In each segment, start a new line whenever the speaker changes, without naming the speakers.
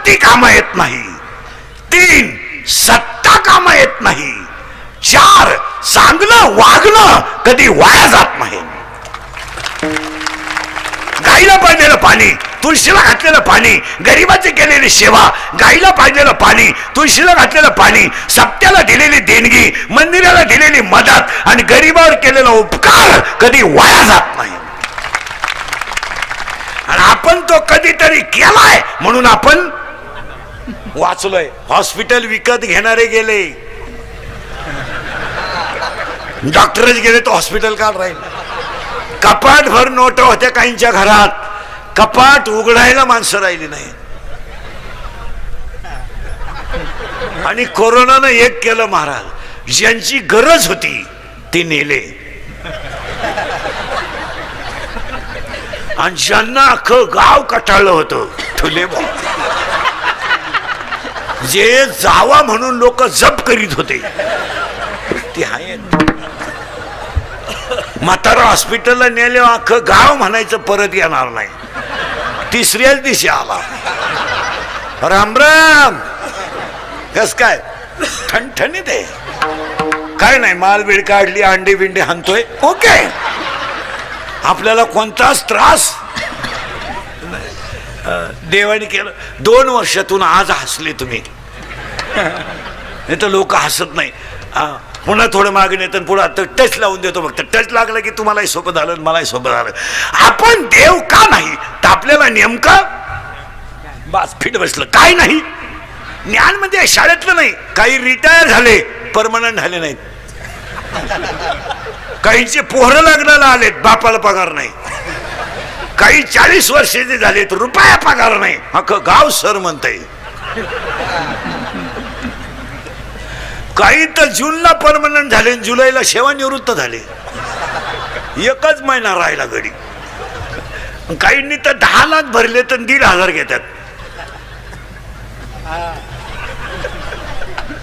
संपत्ती कामा येत नाही, 3 सत्ता कामा येत नाही, 4 चांगलं वागणं कधी वाया जात नाही. गाईला पाजलेलं पाणी, तुळशीला घातलेलं पाणी, गरिबाची केलेली सेवा, गाईला पाजलेलं पाणी, तुळशीला घातलेलं पाणी, सप्त्याला दिलेली देणगी, मंदिराला दिलेली मदत आणि गरिबावर केलेला उपकार कधी वाया जात नाही. आणि आपण तो कधीतरी केलाय म्हणून आपण वाचलोय. हॉस्पिटल विकत घेणारे गेले, डॉक्टरच गेले तर हॉस्पिटल काढ राहील. कपाट भर नोट होत्या काहींच्या घरात, कपाट उघडायला माणसं राहिली नाही. आणि कोरोनानं एक केलं महाराज, ज्यांची गरज होती ती नेले आणि ज्यांना अख्खं गाव कटाळलं होतं ठुले भाऊ. जे जावा म्हणून लोक जप करीत होते ते आहेत. म्हातारा हॉस्पिटलला नेले, अख्खं गाव म्हणायचं परत येणार नाही. तिसऱ्याच दिवशी आला, राम राम, कस काय, ठणठणीत आहे, काय नाही, मालबीड काढली, अंडी बिंडी हाणतोय, ओके, आपल्याला कोणताच त्रास देवाने केलं. 2 वर्षातून आज हसले तुम्ही, नाही तर लोक हसत नाही. पुन्हा थोडं मागे नेतं, पुढे आता टच लावून देतो, फक्त टच लागलं की तुम्हालाही सोपं झालं, मलाही सोपं झालं. आपण देव का नाही तर आपल्याला नेमकं बास फिट बसलं. काय नाही, ज्ञान म्हणजे शाळेतलं नाही. काही रिटायर झाले, परमनंट झाले नाहीत. काहींचे पोहरं लग्नाला आलेत, बापाला पगार नाही. काही 40 वर्षाचे झालेत, रुपया पगार नाही. अख्खं गाव सर म्हणतंय. काही तर जूनला परमनंट झाले, जुलैला सेवानिवृत्त झाले, 1च महिना राहिला घडी. काहींनी तर 10 लाख भरले तर 1,500 घेतात.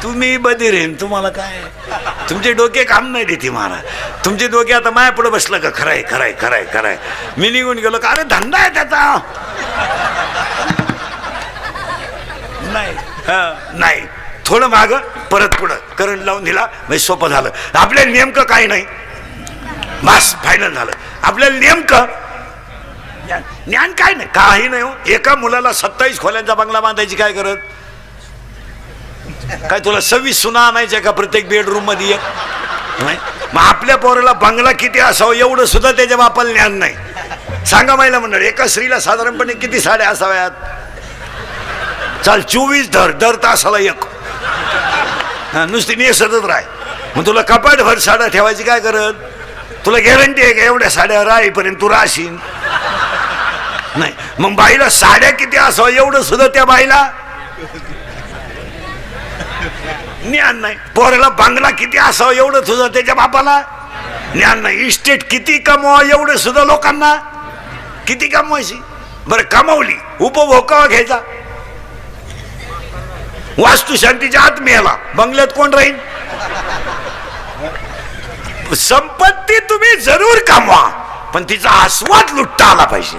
तुम्ही बधीर आहे, तुम्हाला काय, तुमचे डोके काम नाही देते महाराज. तुमचे डोके आता माया पुढे बसलं का, खराय खराय खराय खराय, मी निघून गेलो का, अरे धंदा आहे त्याचा नाही. थोडं माग परत पुढं करंट लावून दिला म्हणजे सोपं झालं. आपल्याला नेमकं काही नाही, बस फायनल झालं. आपल्याला नेमकं ज्ञान काय नाही, काही नाही हो. एका मुलाला 27 खोल्यांचा बंगला बांधायची काय गरज, काय तुला 26 सुना आणायच्या का प्रत्येक बेडरूम मध्ये एक? मग आपल्या पोराला बंगला किती असावं एवढं सुद्धा त्याच्या बापाला ज्ञान नाही. सांगा महिला मंडळ, एका स्त्रीला साधारणपणे किती साड्या असाव्यात? चाल 24 दर तासाला एक, नुसती नेसतच राह. मग तुला कपाट भर साड्या ठेवायची काय गरज? तुला गॅरंटी आहे का एवढ्या साड्या राहीपर्यंत तू राहशील नाही? मग बाईला साड्या किती असावं एवढं सुद्धा त्या बाईला ज्ञान नाही. पोराला बंगला किती असावं एवढं सुद्धा त्याच्या बापाला ज्ञान नाही. इस्टेट किती कमवा एवढं सुद्धा लोकांना, किती कमवायची? बरं कमावली, उपभोग केव्हा घ्यायचा? वास्तू शांतीच्या आत मिळाला, बंगल्यात कोण राहील? संपत्ती तुम्ही जरूर कमवा, पण तिचा आस्वाद लुटता आला पाहिजे.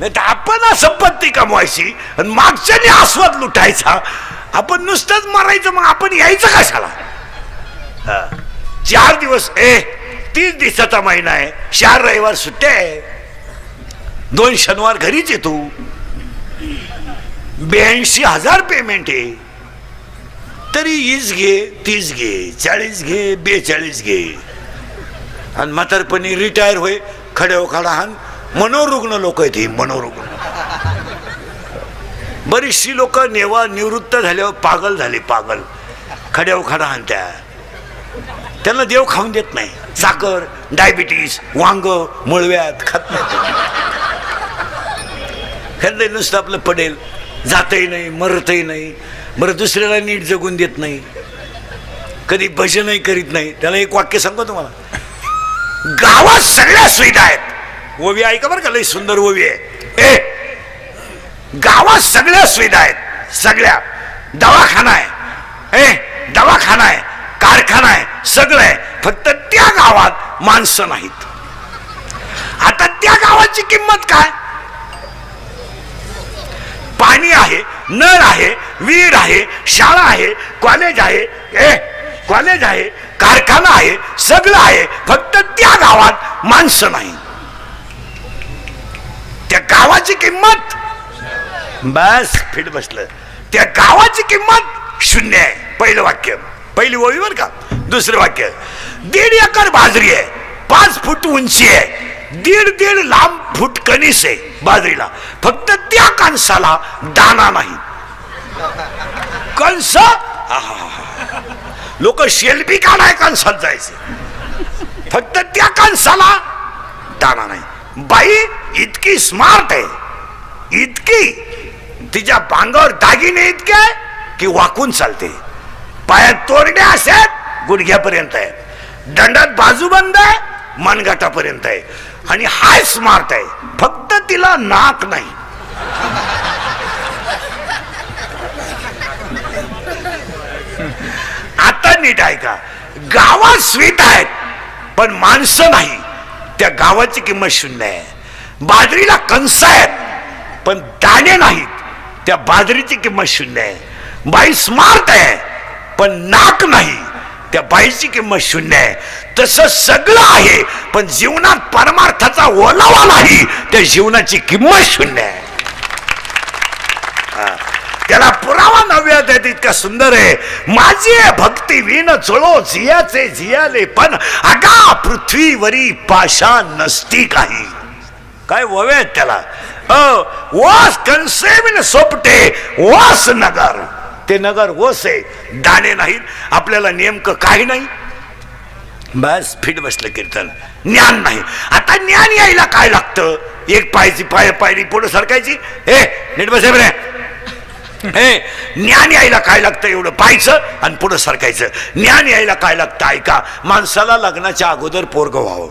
नाही तर आपण संपत्ती कमवायची आणि मागच्याने आस्वाद लुटायचा. आपण नुसतंच मारायचं, मग आपण यायचं कशाला? 4 दिवस 30 दिवसाचा महिना आहे, 4 रविवार सुट्ट्या आहे, 2 शनिवार घरीच येतो, 82,000 पेमेंट आहे. तरी 20 घे, 30 घे, 40 घे, 42 घे, आणि म्हातारपणी रिटायर होय, खड्याव खाडा हान. मनोरुग्ण लोक आहेत ही, मनोरुग्ण. बरीचशी लोक निवृत्त झाल्यावर पागल झाले, पागल, खड्याव खाडा हानत्या. त्यांना देव खाऊन देत नाही. साखर, डायबिटीस, वांग, मुळव्यात खात नाही. खाल्लं नुसतं आपलं पडेल, जातही नाही, मरतही नाही. बरं दुसऱ्याला नीट जगून देत नाही, कधी भजनही करीत नाही. त्याला एक वाक्य सांगतो तुम्हाला, गावात सगळ्या सुविधा आहेत. ओवी ऐका बरं का, लई सुंदर ओवी आहे. गावात सगळ्या सुविधा आहेत, सगळ्या. दवाखाना आहे, दवाखाना आहे, कारखाना आहे, सगळं आहे. फक्त त्या गावात माणसं नाहीत. आता त्या गावाची किंमत काय? पाणी आहे, नळ आहे, विहीर आहे, शाळा आहे, कॉलेज आहे, कारखाना आहे, सगळं आहे, फक्त त्या गावात माणसं नाही. त्या गावाची किंमत बस फिट बसलं, त्या गावाची किंमत शून्य आहे. पहिलं वाक्य, पहिली ओळी बर का. दुसरं वाक्य, 1.5 एकर बाजरी आहे, 5 फूट उंची आहे, 1.5 लांब फूट कणीस आहे बाजरीला, फक्त त्या कणसाला दाना नाही. कंस लोक शेल्बी काढाय कणसात जायचे, फक्त त्या कणसाला दाना नाही. बाई इतकी स्मार्ट आहे, इतकी, तिच्या बांगावर दागिने इतके की वाकून चालते, पायात तोरडे असतात गुडघ्यापर्यंत आहे, दंडात बाजूबंद आहे मनगटापर्यंत आहे, आणि हाय स्मार्ट आहे, फक्त तिला नाक नाही. आता नीट ऐका, गावात स्वीट आहेत पण माणसं नाही, त्या गावाची किंमत शून्य आहे. बाजरीला कंस आहेत पण दाणे नाहीत, त्या बाजरीची किंमत शून्य आहे. बाई स्मार्ट आहे पण नाक नाही, त्या बाईची किंमत शून्य आहे. तसं सगळं आहे पण जीवनात परमार्थाचा ओलावा नाही, त्या जीवनाची किंमत शून्य आहे. त्याला पुरावा नव्यात आहे तितका सुंदर आहे. माझी भक्ती विण चोळो जियाचे जियाले, पण अगा पृथ्वीवरी पाषाण नसती काही. काय ववे आहेत त्याला. वास कंसेविन सोपटे वास नगर, ते नगर ओस आहे, दाणे नाहीत. आपल्याला नेमकं काही नाही, बस फिट बसलं कीर्तन. ज्ञान नाही. आता ज्ञान यायला काय लागतं? एक पायची पायरी पुढे सरकायची. नीट बसे बरे. ज्ञान यायला काय लागतं? एवढं पाहायचं आणि पुढे सरकायचं. ज्ञान यायला काय लागतं? ऐका, माणसाला लग्नाच्या अगोदर पोरगं व्हावं.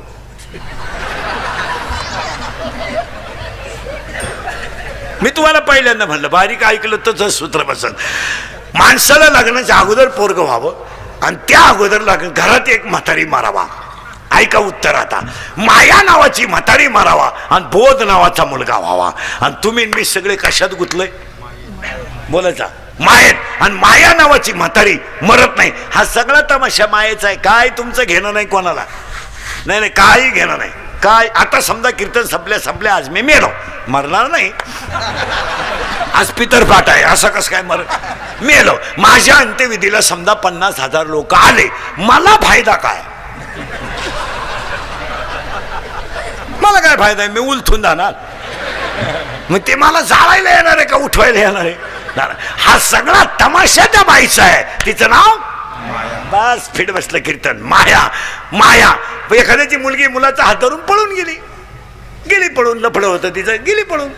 मी तुम्हाला पहिल्यांदा म्हणलं, बारीक ऐकलं तर सूत्र बसल. माणसाला लग्नाच्या अगोदर पोरगं व्हावं आणि त्या अगोदर घरात एक म्हातारी मारावा. ऐका उत्तर आता. माया नावाची म्हातारी मारावा आणि बोध नावाचा मुलगा व्हावा. आणि तुम्ही मी सगळे कशात गुतलोय? बोलायचा मायेत. आणि माया नावाची म्हातारी मरत नाही. हा सगळा तमाशा मायेचा आहे. काय तुमचं घेणं नाही कोणाला? नाही, काही घेणं नाही. काय आता समजा कीर्तन संपल्या आज मी मेलो, मरणार नाही. आज पितर पाठ आहे, असं कसं काय मेलो. माझ्या अंत्यविधीला समजा 50,000 लोक आले, मला फायदा काय? मला काय फायदा आहे? मी उलथून जाणार. मग ते मला जाळायला येणार आहे का उठवायला येणार आहे? हा सगळा तमाशा त्या बाईचा आहे. तिचं नाव बस फिट बसलं कीर्तन. माया. माया. एखाद्याची मुलगी मुलाचा हात धरून पळून गेली पळून. लफडं होतं तिचं, गेली पळून.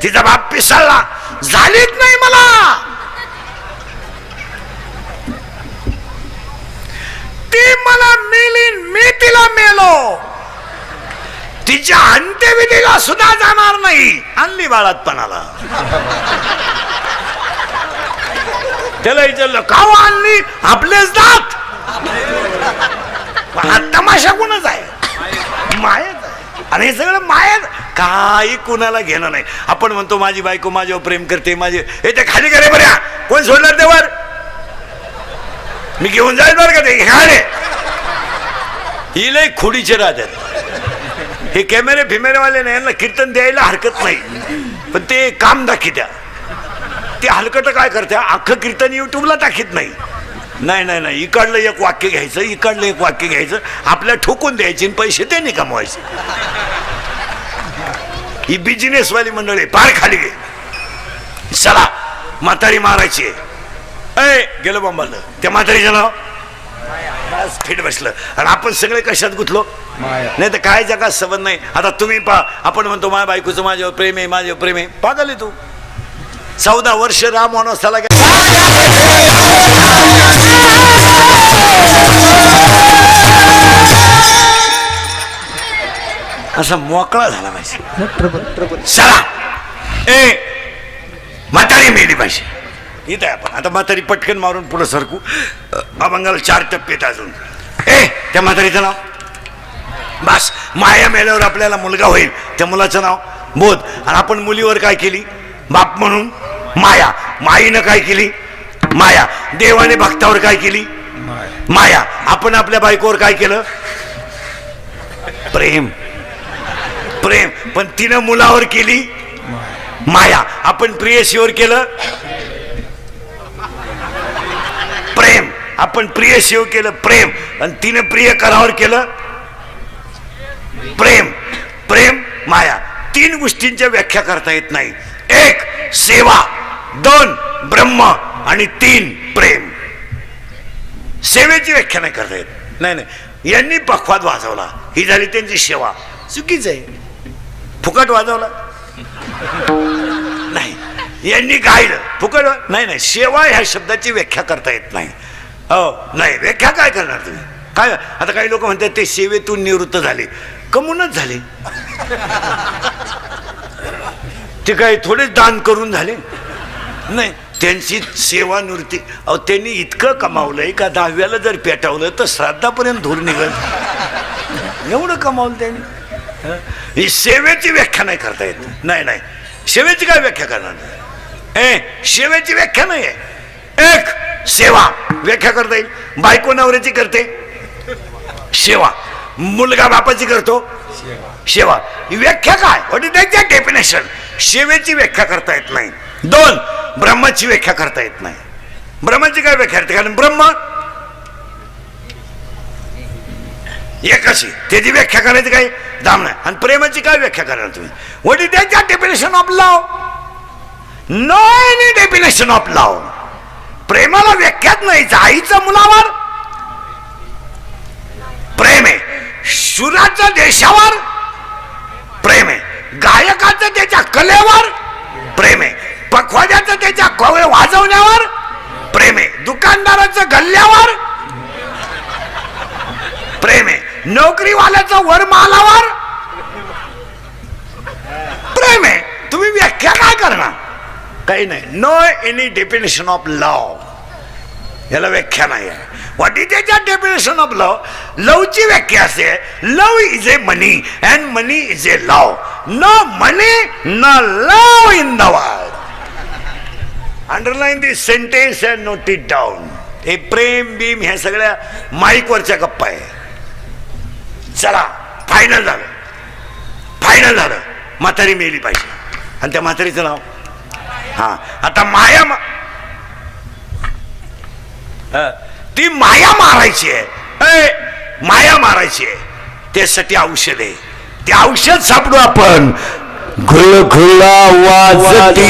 तिचा बाप पिसाळला, झालीच नाही मला. ती मला मेली, मी तिला मेलो. तिच्या अंत्यविधीला सुद्धा जाणार नाही. आणली बाळातपणाला. त्याला विचारलं का आणली? आपलेच दात. हा तमाशा कोणाच आहे? मायाच आहे. आणि हे सगळं माया. काही कुणाला घेणं नाही. आपण म्हणतो माझी बायको माझ्यावर प्रेम करते, माझे हे ते खाली करे बऱ्या. कोण सोडलं त्यावर? मी घेऊन जाईल बरं का ते. ही लय खोडीचे राहतात हे कॅमेरे फिमेरेवाले नाही. यांना कीर्तन द्यायला हरकत नाही, पण ते काम दाखित्या. ते हलकट काय करते? अख्खं कीर्तन युट्यूबला टाकीत नाही. नाही, इकडलं एक वाक्य घ्यायचं, इकडलं एक वाक्य घ्यायचं, आपल्या ठोकून द्यायचे, पैसे त्यांनी कमवायचे. ही बिझनेसवाली मंडळी पार खाली गे. चला म्हातारी मारायची. गेलो बंबाला. त्या म्हातारीचं नाव बस फिट बसलं. आणि आपण सगळे कशात गुतलो? नाही तर काय जगात सबंध नाही. आता तुम्ही पहा, आपण म्हणतो माझ्या बायकोचं माझ्यावर प्रेम आहे, माझ्यावर प्रेम आहे. पागल आहे तू. 14 वर्ष राम वनवासाला असा मोकळा झाला पाहिजे. चला म्हातारी मेली पाहिजे. इथं आपण आता म्हातारी पटकन मारून पुढे सरकू. अभंगाला 4 टप्पे अजून. त्या म्हातारीचं नाव बस. माया मेल्यावर आपल्याला मुलगा होईल, त्या मुलाचं नाव बोध. आणि आपण मुलीवर काय केली? बाप म्हणून माया. माईनं काय केली? माया. देवाने भक्तावर काय केली? माया. आपण आपल्या बायकोवर काय केलं? प्रेम. प्रेम. पण तिनं मुलावर केली माया. आपण प्रियसीवर केलं प्रेम. आपण प्रियसीवर केलं प्रेम. आणि तिनं प्रियकरावर केलं प्रेम. प्रेम, माया. तीन गोष्टींच्या व्याख्या करता येत नाही. एक सेवा, दोन ब्रह्म आणि तीन प्रेम. सेवेची व्याख्या नाही करता येत. नाही नाही, यांनी पखवाद वाजवला, ही झाली त्यांची सेवा. चुकीच आहे. फुकट वाजवला नाही, यांनी गायलं फुकट. नाही नाही, सेवा ह्या शब्दाची व्याख्या करता येत नाही. हो नाही, व्याख्या काय करणार तुम्ही? काय आता काही लोक म्हणतात ते सेवेतून निवृत्त झाले. कमूनच झाले ते, काय थोडेच दान करून झाले? नाही, त्यांची सेवानिवृत्ती. अहो त्यांनी इतकं कमावलंय का 10व्याला जर पेटवलं तर श्राद्धापर्यंत धूर निघल, एवढं कमावलं त्यांनी. ही सेवेची व्याख्या नाही करता येत. नाही नाही, सेवेची काय व्याख्या करणार? सेवेची व्याख्या नाही आहे. एक सेवा व्याख्या करता येईल. बायको नवऱ्याची करते सेवा, मुलगा बापाची करतो सेवा. ही व्याख्या काय? What is the definition? सेवेची व्याख्या करता येत नाही. दोन, ब्रह्माची व्याख्या करता येत नाही. ब्रह्माची काय व्याख्या करते? कारण ब्रह्म एकच, त्याची व्याख्या करायची काही दाम नाही. आणि प्रेमाची काय व्याख्या करणार तुम्ही? What is the definition of love? No any definition of love. प्रेमाला व्याख्याच नाही. आईचं मुलावर प्रेम आहे, शूराच्या देशावर प्रेम आहे, गायकाचं त्याच्या कलेवर प्रेम आहे, पखवाद्याचं त्याच्या कोवळे वाजवण्यावर प्रेम आहे, दुकानदाराचं गल्ल्यावर प्रेम आहे, नोकरीवाल्याचं वरमालावर प्रेम आहे. तुम्ही व्याख्या काय करणार? काही नाही. No any definition of love, याला व्याख्या नाही आहे. What is the definition of love? लवची व्याख्या असे, love is a money and money is a love. No money no love in the world. Underline this sentence and note it down. हे प्रेम beam ह्या सगळ्या माईकवरच्या गप्पा आहे. चला, फायनल झालं, फायनल झालं. म्हातारी मेली पाहिजे. आणि त्या म्हातारीचं नाव हा आता माया. ती माया मारायची आहे, माया मारायची आहे. त्यासाठी औषध आहे. ते औषध सापडू आपण. घुलघुला वाजती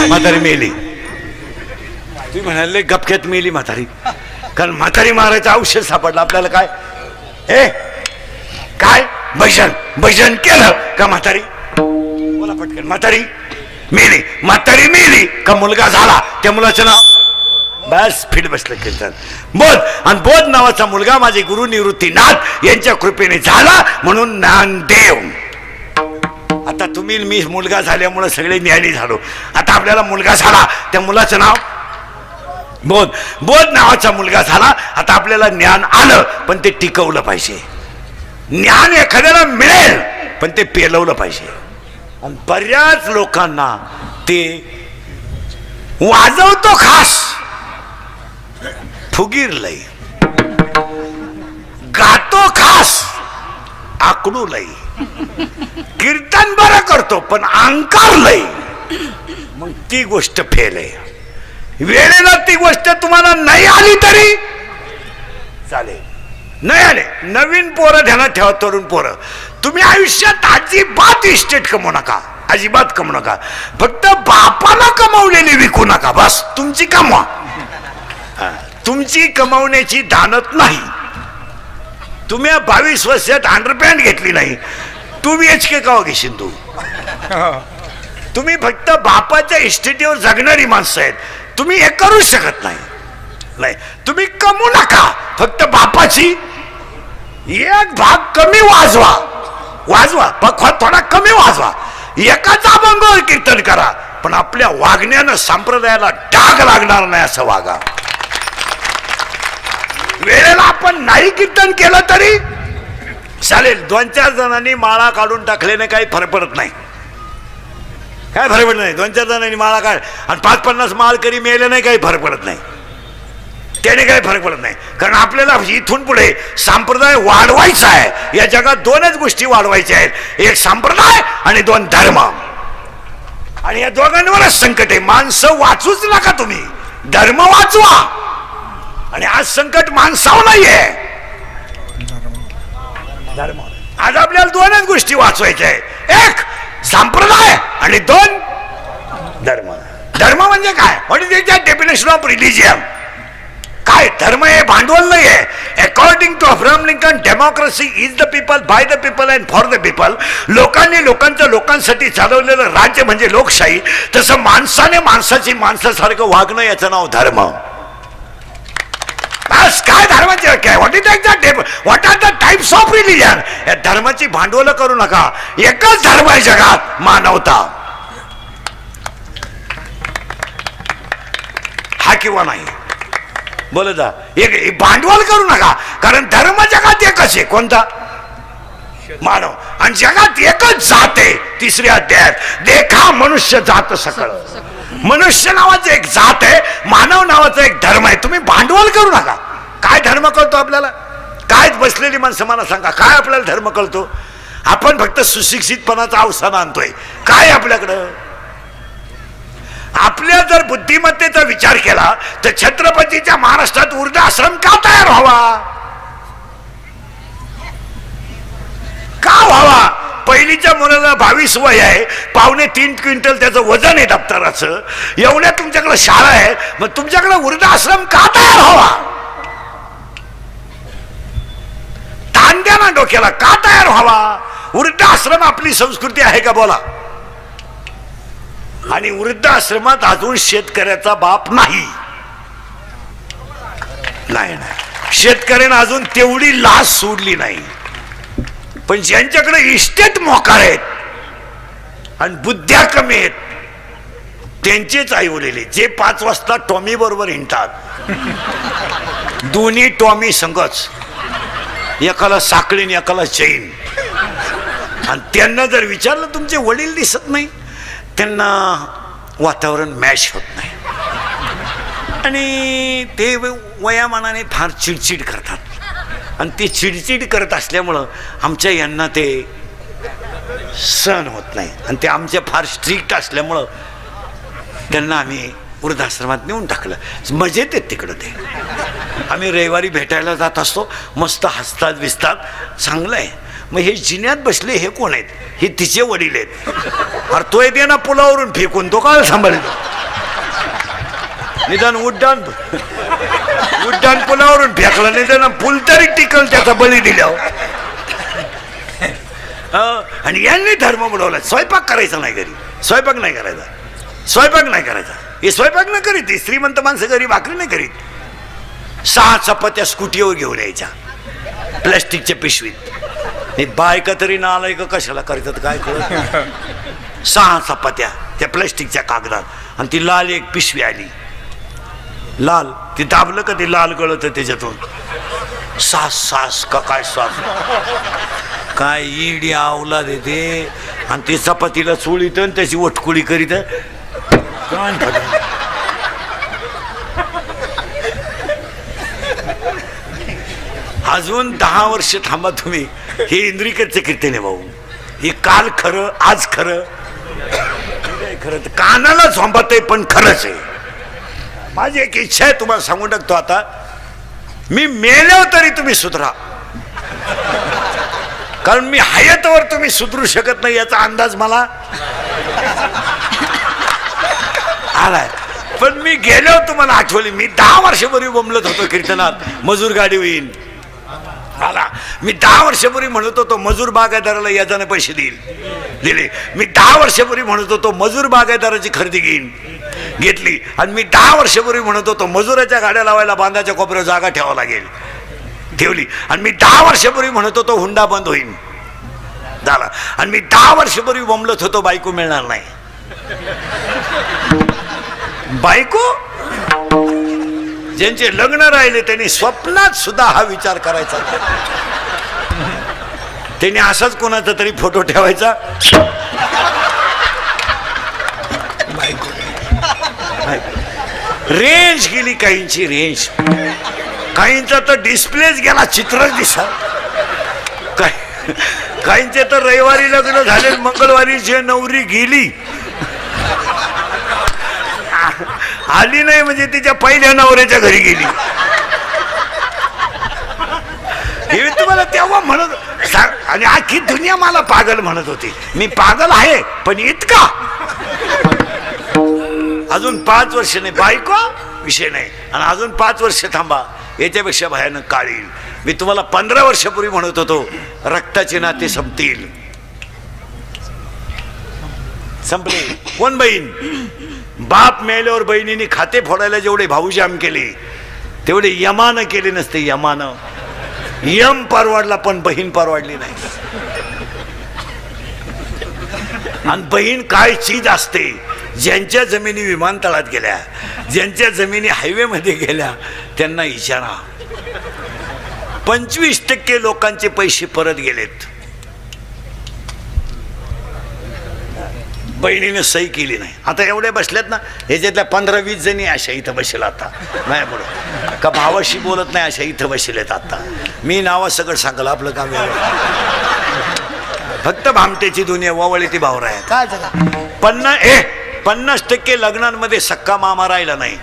म्हातारी मेली. तुम्ही म्हणाले गपक्यात मेली म्हातारी, कारण म्हातारी मारायचं औषध सापडलं आपल्याला. काय ए काय भजन भजन केलं का म्हातारी? बोला पटकन. म्हातारी मेली. म्हातारी मेली का मुलगा झाला? त्या मुलाचं नाव बस फिट बसलं कीर्तन. बोध आणि बोध नावाचा मुलगा माझे गुरु निवृत्तीनाथ यांच्या कृपेने झाला, म्हणून ज्ञानदेव. आता तुम्ही मी मुलगा झाल्यामुळे सगळे ज्ञानी झालो. आता आपल्याला मुलगा झाला, त्या मुलाचं नाव बोध. बोध नावाचा मुलगा झाला. आता आपल्याला ज्ञान आलं, पण ते टिकवलं पाहिजे. ज्ञान एखाद्याला मिळेल, पण ते पेलवलं पाहिजे. आणि बऱ्याच लोकांना ते वाजवतो खास, फुगीर लई, गातो खास, आकडू लई, कीर्तन बरं करतो पण अहंकार लई, मग ती गोष्ट फेल आहे. वेळेला ती गोष्ट तुम्हाला नाही आली तरी चालेल. नाही आले नवीन पोरं ध्यानात ठेवा. तरुण पोरं, तुम्ही आयुष्यात अजिबात इस्टेट कमवू नका, अजिबात कमवू नका. फक्त बापाला कमावलेली विकू नका, बस तुमची कमवा. तुमची कमावण्याची दानत नाही. तुम्ही 22 वर्षात अंडरपॅन्ट घेतली नाही, तू BHK का घेशील? तुम्ही फक्त बापाच्या इस्टेटीवर जगणारी माणसं आहेत. तुम्ही हे करू शकत नाही. तुम्ही कमवू नका, फक्त बापाची एक भाग कमी वाजवा. थोडा कमी वाजवा, एकाच अभंगावर कीर्तन करा, पण आपल्या वागण्यानं संप्रदायाला डाग लागणार नाही असं वागा. वेळेला आपण नाही कीर्तन केलं तरी चालेल. 2-4 जणांनी माळा काढून टाकल्याने काही फरक पडत नाही. काय फरक पडत नाही. 2-4 जणांनी माळा काढ आणि 5-50 माळकरी मेले नाही, काही फरक पडत नाही. त्याने काही फरक पडत नाही. कारण आपल्याला इथून पुढे संप्रदाय वाढवायचा आहे. या जगात 2च गोष्टी वाढवायच्या आहेत, एक संप्रदाय आणि 2 धर्म. आणि या दोघांवरच संकट आहे. माणसं वाचूच नका तुम्ही, धर्म वाचवा. आणि आज संकट माणसावर नाहीये, धर्म. आज आपल्याला 2च गोष्टी वाचवायच्या आहे, एक संप्रदाय आणि 2 धर्म. धर्म म्हणजे काय? What is the definition of religion? काय धर्म? हे भांडवल नाही आहे. According to Abraham Lincoln, democracy is the people, by the people and for the people. लोकांनी लोकांचं लोकांसाठी चालवलेलं राज्य म्हणजे लोकशाही. तसं माणसाने माणसाची माणसासारखं वागणं, याचं नाव धर्म. बस. काय धर्माची व्याख्या आहे? What are the types of religion? या धर्माची भांडवल करू नका. एकच धर्म आहे जगात, मानवता. हा किंवा नाही बोल जा. एक भांडवल करू नका, कारण धर्म जगात एकच आहे. कोणता? मानव. आणि जगात एकच जात आहे. 3ऱ्या अध्यायात देखा मनुष्य जात सकळ. मनुष्य नावाचं एक जात आहे, मानव नावाचा एक धर्म आहे. तुम्ही भांडवल करू नका. काय धर्म कळतो आपल्याला? काय बसलेली माणसं मला सांगा, काय आपल्याला धर्म कळतो? आपण फक्त सुशिक्षितपणाचा अवसान आणतोय. काय आपल्याकडं? आपल्या जर बुद्धिमत्तेचा विचार केला तर छत्रपतीच्या महाराष्ट्रात वृद्धाश्रम का तयार व्हावा? का व्हावा? पहिलीच्या मुलाला 22 वय आहे, 2.25 क्विंटल त्याचं वजन आहे दप्तराचं, एवढ्या तुमच्याकडे शाळा आहे, मग तुमच्याकडे वृद्धाश्रम का तयार व्हावा? ताण द्या ना डोक्याला. का तयार व्हावा? वृद्धाश्रम आपली संस्कृती आहे का? बोला. आणि वृद्धाश्रमात अजून शेतकऱ्याचा बाप नाही. शेतकऱ्यानं अजून तेवढी लाच सोडली नाही. पण ज्यांच्याकडे इस्टेट मोकार आहेत आणि बुद्ध्या कमी आहेत, त्यांचेच आई वडील जे 5 वाजता टॉमी बरोबर हिंडतात, दोन्ही टॉमी संगच, एकाला साखळीन एकाला चैन. आणि त्यांना जर विचारलं तुमचे वडील दिसत नाही, त्यांना वातावरण मॅच होत नाही आणि ते वयामानाने फार चिडचिड करतात. आणि ते चिडचिड करत असल्यामुळं आमच्या यांना ते सहन होत नाही. आणि ते आमच्या फार स्ट्रिक्ट असल्यामुळं त्यांना आम्ही वृद्धाश्रमात नेऊन टाकलं. मजेत येत तिकडं ते. आम्ही रविवारी भेटायला जात असतो, मस्त हसतात बिसतात, चांगलं आहे. मग हे जिन्यात बसले हे कोण आहेत? हे तिचे वडील आहेत. अरे तो येते ना पुलावरून फेकून, तो काय सांभाळतो? निदान उड्डाण पुलावरून फेकला, निदान पूल तरी टिकल त्याचा बळी दिल्यावर. आणि यांनी धर्म बुडवला. स्वयंपाक करायचा नाही घरी, स्वयंपाक नाही करायचा, स्वयंपाक नाही करायचा. हे स्वयंपाक नाही करीत. श्रीमंत माणसं घरी भाकरी नाही करीत. 6 चपात्या स्कूटीवर घेऊन यायच्या प्लॅस्टिकच्या पिशवीत. हे बायका तरी ना आलाय का कशाला करतात काय कळत. 6 चपात्या त्या प्लॅस्टिकच्या कागदात, आणि ती लाल एक पिशवी आली, लाल. ती दाबलं का ते लाल गळत त्याच्यातून. सास का काय सास, काय इडी आवला देते. आणि ती चपातीला चोळीत आणि त्याची वटकुळी करीत. अजून 10 वर्ष थांबा तुम्ही. हे इंद्रिकडचं कीर्तन आहे भाऊ. हे काल खरं, आज खरं, खरं कानाला झोंबत आहे पण खरंच आहे. माझी एक इच्छा आहे, तुम्हाला सांगून टाकतो आता. मी मेल्यावर तरी तुम्ही सुधरा, कारण मी हयातवर तुम्ही सुधरू शकत नाही याचा अंदाज मला आलाय. पण मी गेल्यावर तुम्हाला आठवली. मी 10 वर्षापूर्वी बोंबलत होतो कीर्तनात, मजूर गाडी होईल आला. मी 10 वर्षापूर्वी म्हणत होतो मजूर बागायतदाराला याजाने पैसे दिले. मी 10 वर्षापूर्वी म्हणत होतो मजूर बागायतदाराची खरेदी घेतली. आणि मी 10 वर्षापूर्वी म्हणत होतो मजुराच्या गाड्या लावायला बांधाच्या कोपऱ्यावर जागा ठेवावं लागेल, ठेवली. आणि मी 10 वर्षापूर्वी म्हणत होतो हुंडा बंद होईल, झाला. आणि मी 10 वर्षापूर्वी बोंबलत होतो बायको मिळणार नाही. बायको ज्यांचे लग्न राहिले त्यांनी स्वप्नात सुद्धा हा विचार करायचा. त्यांनी असाच कोणाचा तरी फोटो ठेवायचा. रेंज गेली काहींची, रेंज. काहींचा तर डिस्प्लेच गेला, चित्रच दिसत. काहींचे तर रविवारी लग्न झाले, मंगळवारी जे नवरी गेली आली नाही म्हणजे तिच्या पहिल्या नवऱ्याच्या घरी गेली. हे तुम्हाला तेव्हा म्हणत. आणि आखी दुनिया मला पागल म्हणत होती. मी पागल आहे पण इतका. अजून 5 वर्ष नाही, बायको विषय नाही. आणि अजून 5 वर्ष थांबा, याच्यापेक्षा भयानक काळ येईल. मी तुम्हाला 15 वर्षापूर्वी म्हणत होतो रक्ताचे नाते संपतील, संपले. कोण बहीण? बाप मेल्यावर बहिणीने खाते फोडायला जेवढे भाऊजाम केले तेवढे यमानं केले नसते. यमानं यम परवाडला पण बहीण परवाडली नाही. आणि बहीण काय चीज असते. ज्यांच्या जमिनी विमानतळात गेल्या, ज्यांच्या जमिनी हायवे मध्ये गेल्या, त्यांना इशारा. 25% लोकांचे पैसे परत गेलेत. बहिणीने सही केली नाही. आता एवढे बसल्यात ना, ह्याच्यातल्या 15-20 जणी अशा इथं बसेल आता. नाही बोलत का भावाशी बोलत नाही, अशा इथं बसलेत आता. मी नावा सगळं सांगलं, आपलं काम फक्त भामटेची दुनिया वावळी ती भावरा आहे. काय झालं? 50% लग्नांमध्ये सक्का मामा राहिला नाही.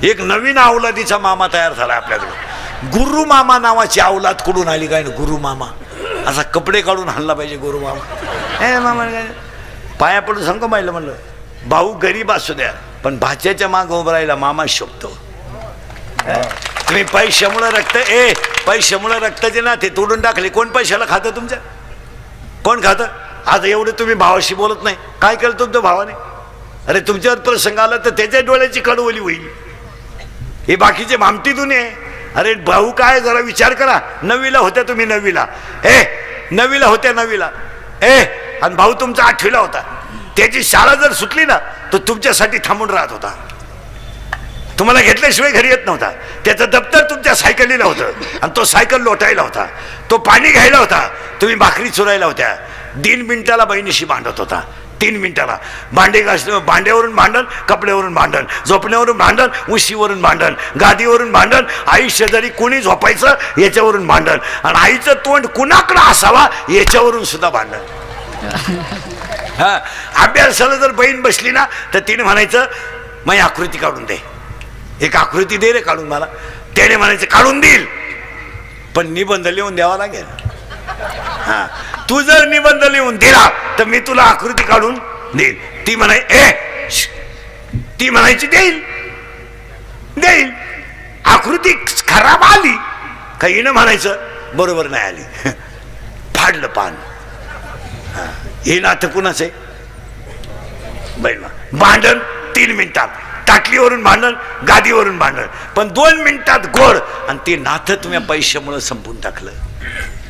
एक नवीन अवलादीचा मामा तयार झाला आपल्याकडे. गुरु मामा नावाची अवलाद कुठून आली काय? गुरु मामा असा कपडे काढून हल्ला पाहिजे गुरु मामा. मामा पाया पडून सांगतो माहिलं म्हणलं, भाऊ गरीब असू द्या पण भाच्याच्या माग उभं राहिला मामा शोभतो. तुम्ही पैशामुळे रक्ताचे नाते तोडून टाकले. कोण पैशाला खातं तुमच्या? कोण खातं? आज एवढे तुम्ही भावाशी बोलत नाही. काय केलं तुमच्या भावाने? अरे तुमच्यावर प्रसंग आला तर त्याच्या डोळ्याची कडवली होईल. हे बाकीचे भामटी दुनिया आहे. अरे भाऊ काय, जरा विचार करा. 9वीला होत्या तुम्ही, 9वीला होत्या 9वीला. आणि भाऊ तुमचा 8वीला होता. त्याची शाळा जर सुटली ना तर तुमच्यासाठी थांबून राहत होता. तुम्हाला घेतल्याशिवाय घरी येत नव्हता. त्याचं दप्तर तुमच्या सायकलीला होतं आणि तो सायकल लोटायला होता. तो पाणी घ्यायला होता, तुम्ही भाकरी चुरायला होत्या. 3 मिनिटाला बहिणीशी भांडत होता. 3 मिनिटाला भांडे भांड्यावरून भांडण, कपड्यावरून भांडण, झोपण्यावरून भांडण, उशीवरून भांडण, गादीवरून भांडण, आई शेजारी कोणी झोपायचं याच्यावरून भांडण, आणि आईचं तोंड कुणाकडं असावा याच्यावरून सुद्धा भांडण. हा, अभ्यासाला जर बहीण बसली ना तर तिने म्हणायचं माझी आकृती काढून दे, एक आकृती दे रे काढून मला. त्याने म्हणायचं काढून देईल पण निबंध लिहून द्यावा लागेल. हा, तू जर निबंध लिहून दिला तर मी तुला आकृती काढून देईल. ती म्हणायची देईल देईल. आकृती खराब आली का हिनं म्हणायचं बरोबर नाही आली, फाडलं पान. हे नातं कुणाच आहे? बहीण भांडण 3 मिनिटात, ताटलीवरून भांडण, गादीवरून भांडण, पण 2 मिनिटात गोड, आणि ते नातं तुम्ही पैशामुळे संपून टाकलं.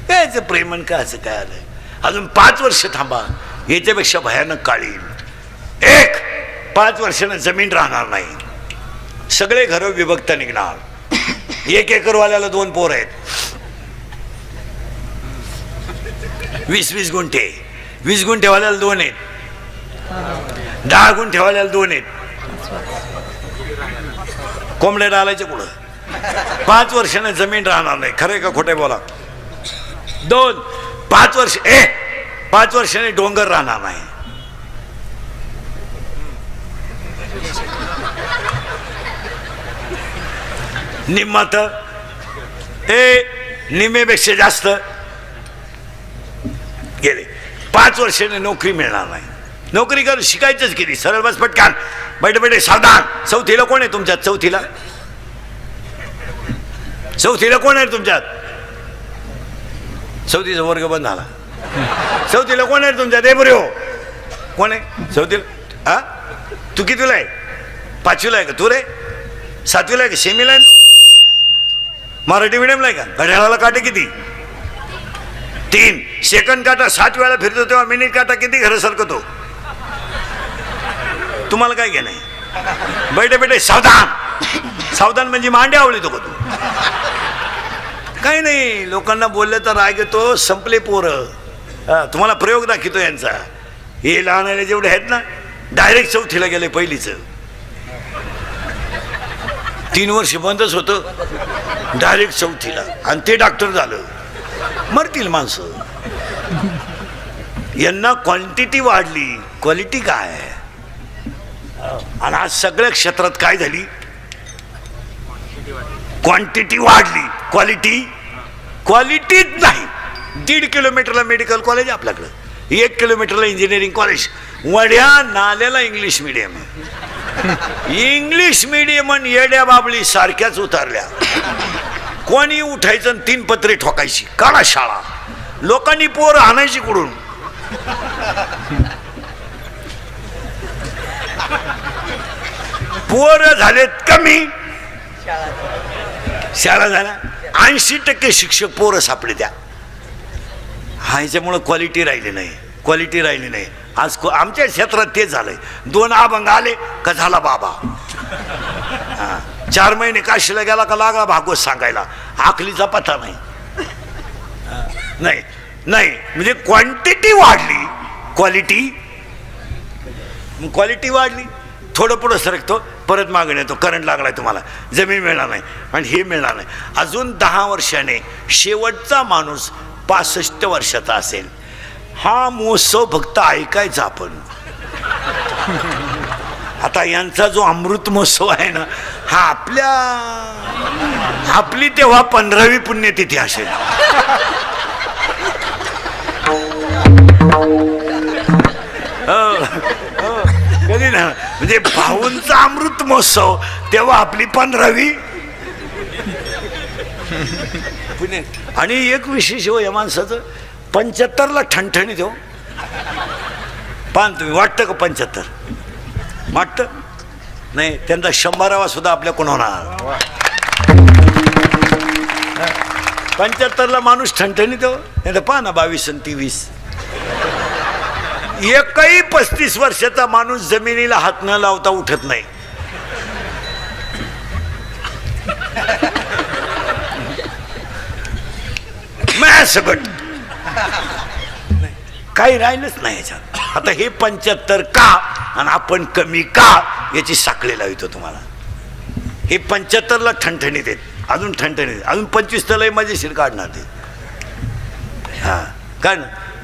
याचं प्रेमन का असं काय आलं? अजून 5 वर्ष थांबा, याच्यापेक्षा भयानक काळी. 5 वर्षानं जमीन राहणार नाही, सगळे घरं विभक्त निघणार. 1 एकरवाल्याला 2 पोर आहेत, 20-20 गुंठे, 20 गुंठेवाल्याला 2 आहेत, 10 गुंठेवाल्याला 2 आहेत. कोंबड्या डालायचे पुढं. 5 वर्षाने जमीन राहणार नाही. खरंय का खोटे बोला? 5 वर्ष 5 वर्षाने डोंगर राहणार नाही. निम्मात निम्मेपेक्षा जास्त गेले. 5 वर्षाने नोकरी मिळणार नाही. नोकरी कर शिकायचंच किती? सरळ बस पटकान बैठे बैठे सावधान. चौथीला कोण आहे तुमच्यात? चौथीला कोण आहे तुमच्यात? चौथीचा वर्ग बंद झाला. चौथीला कोण आहे तुमच्यात? बरे हो, कोण आहे चौथीला? हा, तू कितीला आहे? 5वीला आहे का तू रे? 7वीला आहे का? सेमीला आहे? मराठी मिडियमला आहे का? घड्याळाला काटे किती? 3. सेकंड काटा 7 वेळा फिरतो तेव्हा मिनिट काटा किती घरं सरकतो? तुम्हाला काय घे नाही? बैठे बैठे सावधान. सावधान म्हणजे मांडे आवळीतो का तू? काही नाही, लोकांना बोलले तर राग येतो. संपले पोरं. तुम्हाला प्रयोग दाखवतो यांचा. हे लहान जेवढे आहेत ना डायरेक्ट चौथीला गेले. पहिलीच 3 वर्ष बंदच होतं, डायरेक्ट चौथीला, आणि ते डॉक्टर झालं. मरतील माणसं. यांना क्वांटिटी वाढली, क्वालिटी काय? आणि आज सगळ्या क्षेत्रात काय झाली? क्वांटिटी वाढली, क्वालिटीच नाही. 1.5 किलोमीटरला मेडिकल कॉलेज आपल्याकडं, 1 किलोमीटरला इंजिनिअरिंग कॉलेज, वड्या नाल्याला इंग्लिश मिडियम. इंग्लिश मिडियम आणि येड्या बाबळी सारख्याच उतरल्या. कोणी उठायचं 3 पत्रे ठोकायची. काढा शाळा. लोकांनी पोर आणायची कुठून? पोर झालेत कमी, शाळा झाल्या. 80% शिक्षक पोरं सापडे त्या. ह्याच्यामुळं क्वालिटी राहिली नाही. आज आमच्या क्षेत्रात ते झालंय. 2 अभंग आले का झाला बाबा. 4 महिने काशीला गेला का लागला भागवत सांगायला. आखलीचा पत्ता नाही. म्हणजे क्वांटिटी वाढली, क्वालिटी वाढली. थोडं पुढं सरकतो, परत मागून येतो. करंट लागलाय तुम्हाला, जमीन मिळणार नाही, आणि हे मिळणार नाही. अजून 10 वर्षाने शेवटचा माणूस 65 वर्षाचा असेल. हा महोत्सव फक्त ऐकायचा आपण. आता यांचा जो अमृत महोत्सव आहे ना, हा आपली तेव्हा 15वी पुण्यतिथी असेल. कधी ना, म्हणजे भाऊंचा अमृत महोत्सव तेव्हा आपली 15वी पुणे. आणि एक विशेष हो या माणसाचं, 75ला ठणठणीत हो. पान तुम्ही वाटतं का 75? वाटतं नाही. त्यांचा 100वा सुद्धा आपल्याकडून होणार. 75ला माणूस ठणठणीत हो. नाही तर पहा ना 22 आणि 23. एकही 35 वर्षाचा माणूस जमिनीला हात न लावता उठत नाही. सगट काही राहिलंच नाही याच्यात. आता हे 75 का आणि आपण कमी का याची साखळी लावतो तुम्हाला. हे 75ला ठणठणीत आहेत, अजून ठणठणीत, अजून 25 तर लय मजेशीर काढणार ते. हा कारण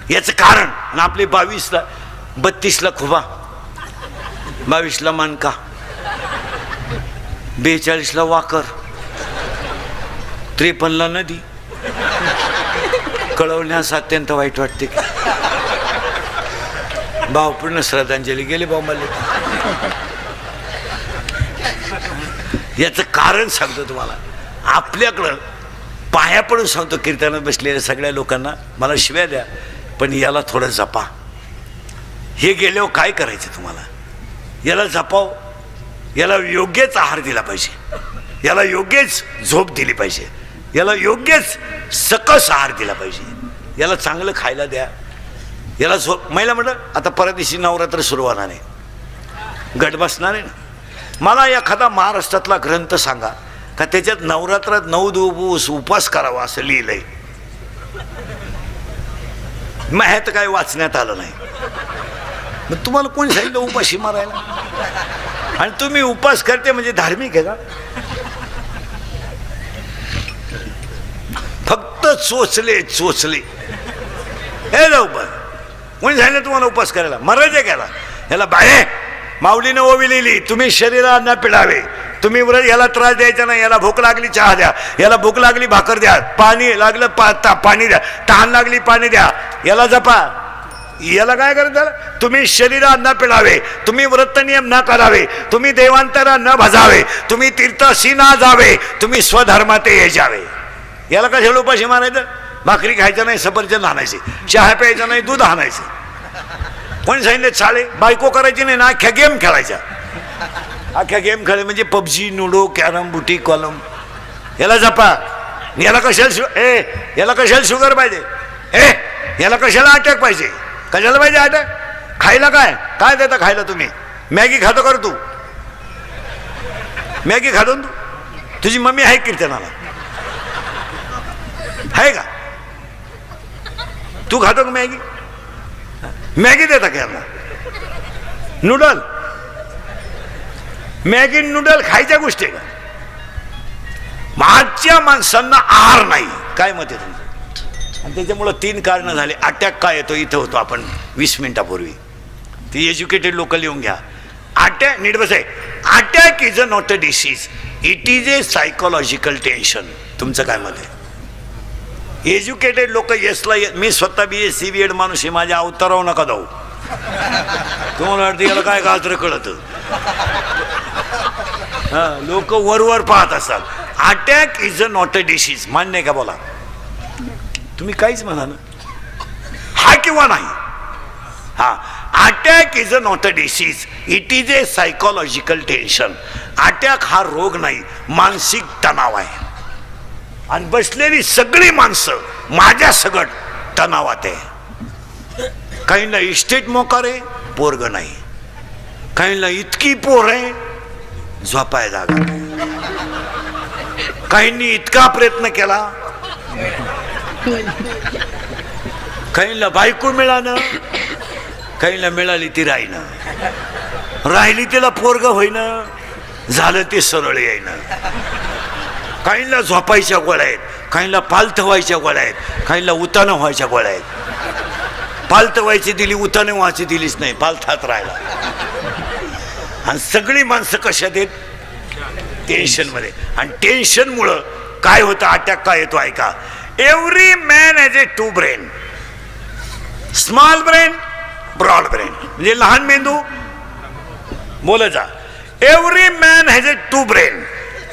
याचं कारण. आणि आपले 22ला 32ला खुबा, 22ला मानका, 42ला वाकर, 53ला नदी. कळवण्यास अत्यंत वाईट वाटते. भावपूर्ण श्रद्धांजली गेले भाऊ मला. याचं कारण सांगतो तुम्हाला. आपल्याकडं पाया पडून सांगतो कीर्तनात बसलेल्या सगळ्या लोकांना, मला शिव्या द्या पण याला थोडं जपा. हे गेल्यावर काय करायचं तुम्हाला? याला जपाव, याला योग्यच आहार दिला पाहिजे, याला योग्यच झोप दिली पाहिजे, याला योग्यच सकस आहार दिला पाहिजे, याला चांगलं खायला द्या, याला झोप. महिला म्हटलं आता परत दिवशी नवरात्र सुरू होणार आहे, गट बसणार आहे ना. मला एखादा महाराष्ट्रातला ग्रंथ सांगा का त्याच्यात नवरात्रात 9 दिवस उपवास करावा असं लिहिलंय. ह्यात काय वाचण्यात आलं नाही. मग तुम्हाला कोणी सांगितलं उपाशी मारायला? आणि तुम्ही उपास करते म्हणजे धार्मिक आहे का? फक्त चोचले चोचले. हे जाऊ पण कोणी सांगितलं तुम्हाला उपास करायला? मरायचे केला याला बाहे माऊलीने ओवी लिहिली, तुम्ही शरीराला न पिळावे, तुम्ही व्रत, याला त्रास द्यायचा नाही, याला भूक लागली चहा द्या, याला भूक लागली भाकर द्या, पाणी लागलं पाणी द्या, तहान लागली पाणी द्या, याला जपा. याला काय करत झालं? तुम्ही शरीरा न पिळावे, तुम्ही व्रत नियम न करावे, तुम्ही देवांतरा न भजावे, तुम्ही तीर्थाशी न जावे, तुम्ही स्वधर्मात ये जावे. याला कशाला उपाशी मारायचं? भाकरी खायचं नाही, सफरचंद आणायचे, चहा प्यायचा नाही, दूध आणायचं. कोणी सांगितलं चाले? बायको करायची नाही ना, अख्ख्या गेम खेळायच्या. अख्ख्या गेम खेळ म्हणजे पबजी, लुडो, कॅरम, बुटी, कॉलम. याला जपा. याला कशाला याला कशाला शुगर पाहिजे? याला कशाला अटॅक पाहिजे? कशाला पाहिजे अटॅक? खायला काय काय देता खायला? तुम्ही मॅगी खातो कर? तू मॅगी खातो तू? तुझी मम्मी आहे कीर्तनाला? आहे का? तू खातो का मॅगी? मॅगी देता का यांना? नूडल, मॅगी नूडल खायच्या गोष्टी आहे का? मागच्या माणसांना आहार नाही. काय मत आहे तुमचं? आणि त्याच्यामुळं 3 कारणं झाले. अटॅक काय येतो? इथं होतो आपण 20 मिनिटापूर्वी. ती एज्युकेटेड लोक लिहून घ्या. अटॅक नीट बस आहे. Attack is a not a disease, it is a psychological tension. तुमचं काय मत आहे? एज्युकेटेड लोक येसला, मी स्वतः BSc BEd माणूस आहे, माझ्या अवतारावर नका जाऊ. तुम्हाला वाटतं याला काय गाजर कळत? हा, लोक वरवर पाहत असतात. Attack is a not a disease. मान्य आहे का? बोला तुम्ही. काहीच म्हणा ना, हा किंवा नाही. हा, attack is a not a disease, it is a psychological tension. Attack हा रोग नाही, मानसिक तणाव आहे. आणि बसलेली सगळी माणसं माझ्या सगट तणावात आहे. काहींना इस्टेट मोकार आहे, पोरग नाही. काहींना इतकी पोर आहे, झोपाय जागा नाही. काहींनी इतका प्रयत्न केला, काहींना बायको मिळालं, काहींना मिळाली ती राहिना, राहिली तिला पोरग होईना, झालं ते सरळ येईना. काहींना झोपायच्या गोळ्या आहेत, काहींना पालथ व्हायच्या गोळ्या आहेत, काहींना उतानं व्हायच्या गोळ्या आहेत. पालथ व्हायची दिली, उतानं व्हायची दिलीच नाही, पालथात राहिला. आणि सगळी माणसं कशात आहेत? टेन्शनमध्ये. आणि टेन्शनमुळं काय होतं? अटॅक काय येतो ऐका. Every man has a 2 brain. Small brain, broad brain. म्हणजे लहान मेंदू, बोल जा. Every man has a 2 brain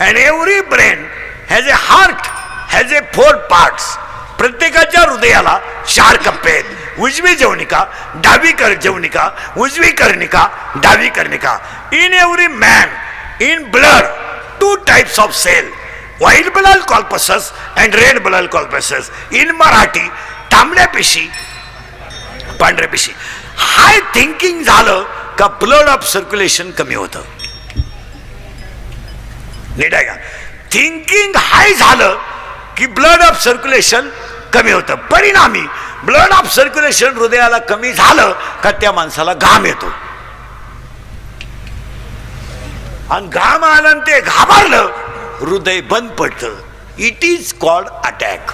and every brain has a heart, has a 4 parts. प्रत्येकाच्या हृदयाला 4 कप्पे आहेत. उजवी जवनिका, डावी जवनिका, उजवी कर्णिका, डावी कर्णिका. In every man, in blood, 2 types of cell, white blood corpuscles and red blood corpuscles. In Marathi, तांबड्या पेशी, पांढऱ्या पेशी. हाय थिंकिंग झालं का ब्लड ऑफ सर्क्युलेशन कमी होतं. नीट आहे का? थिंकिंग हाय झालं की ब्लड ऑफ सर्क्युलेशन कमी होतं. परिणामी ब्लड ऑफ सर्क्युलेशन हृदयाला कमी झालं का त्या माणसाला घाम येतो, आणि घाम आला आणि ते घाबरलं, हृदय बंद पडतं. It is called attack.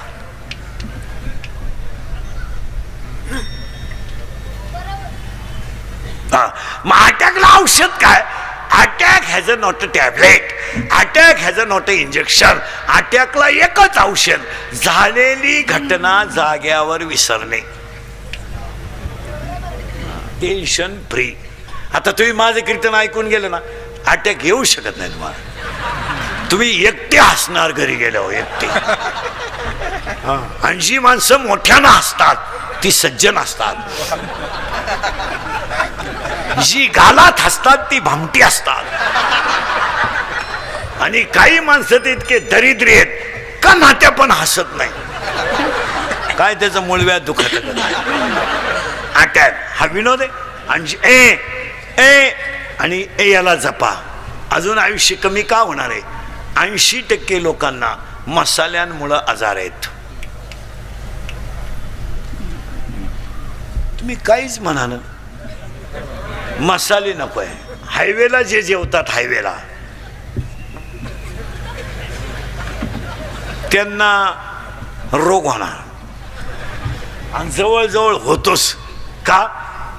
मग अटॅकला औषध काय? Attack has a not a tablet, attack has a not a injection. अटॅकला एकच औषध, झालेली घटना जाग्यावर विसरणे, टेन्शन फ्री. आता तुम्ही माझं कीर्तन ऐकून गेलं ना, अटॅक येऊ शकत नाही तुम्हाला. तुम्ही एकटे हसणार घरी गेल्यावर, एकटे. आणि जी माणसं मोठ्यानं हसतात ती सज्जन असतात, जी गालात हसतात ती भामटी असतात. आणि काही माणसं ते इतके दरिद्री आहेत का नात्या पण हसत नाही. काय त्याचं मूळव्याध दुखत. अटॅक हा विनोद आहे. आणि आणि याला जपा. अजून आयुष्य कमी का होणार आहे? 80% लोकांना मसाल्यांमुळे आजार आहेत. तुम्ही काहीच म्हणा ना, मसाले नको आहे. हायवेला जे जेवतात हायवेला त्यांना रोग होणार, आणि जवळजवळ होतोच. का?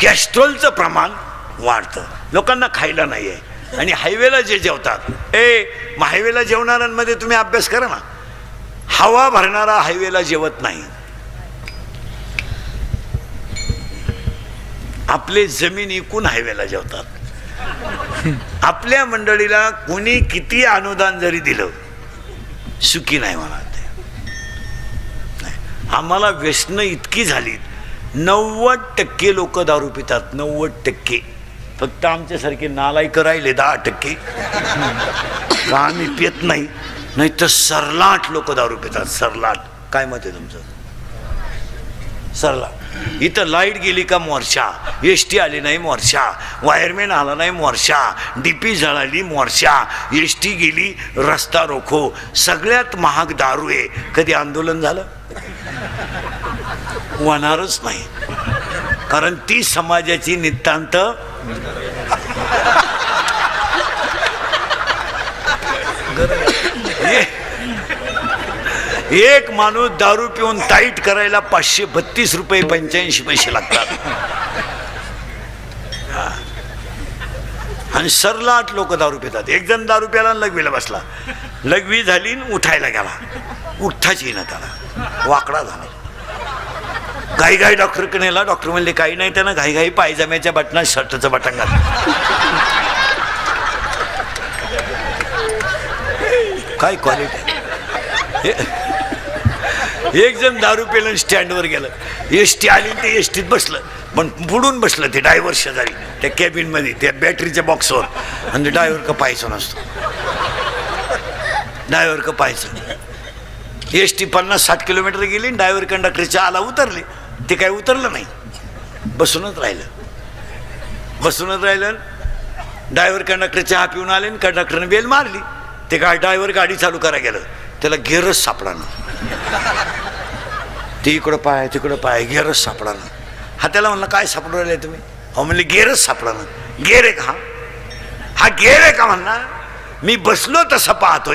कॅस्ट्रॉलचं प्रमाण वाढतं, लोकांना खायला नाही आहे. आणि हायवेला जे जेवतात, मग हायवेला जेवणाऱ्यांमध्ये तुम्ही अभ्यास करा ना. हवा भरणारा हायवेला जेवत नाही. आपले जमीन इकून हायवेला जेवतात. आपल्या मंडळीला कोणी किती अनुदान जरी दिलं, सुखी नाही म्हणा. आम्हाला व्यसनं इतकी झाली, 90% लोक दारू पितात. 90%. फक्त आमच्यासारखे नालायक राहिले 10%. का आम्ही पित नाही, नाही तर सरलाट लोक दारू पितात. सरलाट. काय मत आहे तुमचं? सरलाट. इथं लाईट गेली का मोर्चा, एसटी आली नाही मोर्चा, वायरमॅन आला नाही मोर्चा, डीपी जळाली मोर्चा, एसटी गेली रस्ता रोखो. सगळ्यात महाग दारू आहे. कधी आंदोलन झालं? होणारच नाही, कारण ती समाजाची नितांत एक माणूस दारू पिऊन टाईट करायला 532 रुपये 85 पैसे लागतात. आणि सरलाट लोक दारू पितात. एक जण दारू प्याला लघवीला बसला, लघवी झाली उठायला गेला, उठायची ना त्याला, वाकडा झाला. घाई घाई डॉक्टरकडे नेला. डॉक्टर म्हणले काही नाही, त्यानं घाई घाई पायजाम्याच्या बटनात शर्टचं बटन घातलं. काय क्वालिटी. एक जण दारू पेलं स्टँडवर गेलं, एसटी आली, ते एसटीत बसलं, पण बुडून बसलं ते ड्रायव्हर शेजारी त्या कॅबिन मध्ये, त्या बॅटरीच्या बॉक्सवर. आणि ड्रायव्हर का पाहायचं नसतो, ड्रायव्हर का पाहायचं. एसटी 50-60 किलोमीटर गेली, ड्रायव्हर कंडक्टरच्या आला उतरले, ते काय उतरलं नाही, बसूनच राहिलं. ड्रायव्हर कंडक्टर चहा पिऊन आले, कंडक्टरने बेल मारली. ते काय ड्रायव्हर गाडी चालू करा गेलं, त्याला गेअरच सापडा ना. ते इकडं पाय तिकडं पाय, गेअरच सापडा ना. हा त्याला म्हणलं काय सापडून राहिले तुम्ही? हो म्हणले गेअरच सापडा ना. गेअर आहे का? हा गेअर आहे का म्हणणार? मी बसलो तसं पाहतोय.